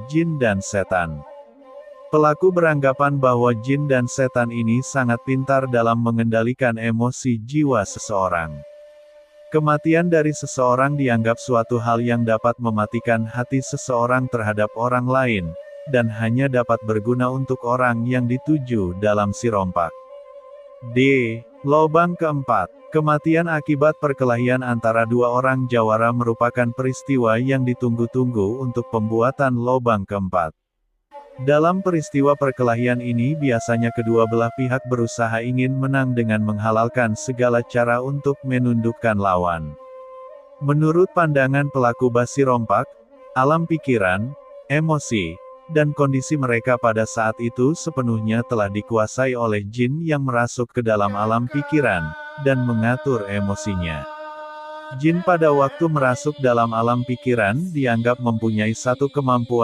jin dan setan. Pelaku beranggapan bahwa jin dan setan ini sangat pintar dalam mengendalikan emosi jiwa seseorang. Kematian dari seseorang dianggap suatu hal yang dapat mematikan hati seseorang terhadap orang lain, dan hanya dapat berguna untuk orang yang dituju dalam si rompak. D. Lobang keempat. Kematian akibat perkelahian antara dua orang jawara merupakan peristiwa yang ditunggu-tunggu untuk pembuatan lobang keempat. Dalam peristiwa perkelahian ini biasanya kedua belah pihak berusaha ingin menang dengan menghalalkan segala cara untuk menundukkan lawan. Menurut pandangan pelaku basi rompak, alam pikiran, emosi, dan kondisi mereka pada saat itu sepenuhnya telah dikuasai oleh jin yang merasuk ke dalam alam pikiran, dan mengatur emosinya. Jin pada waktu merasuk dalam alam pikiran dianggap mempunyai satu kemampuan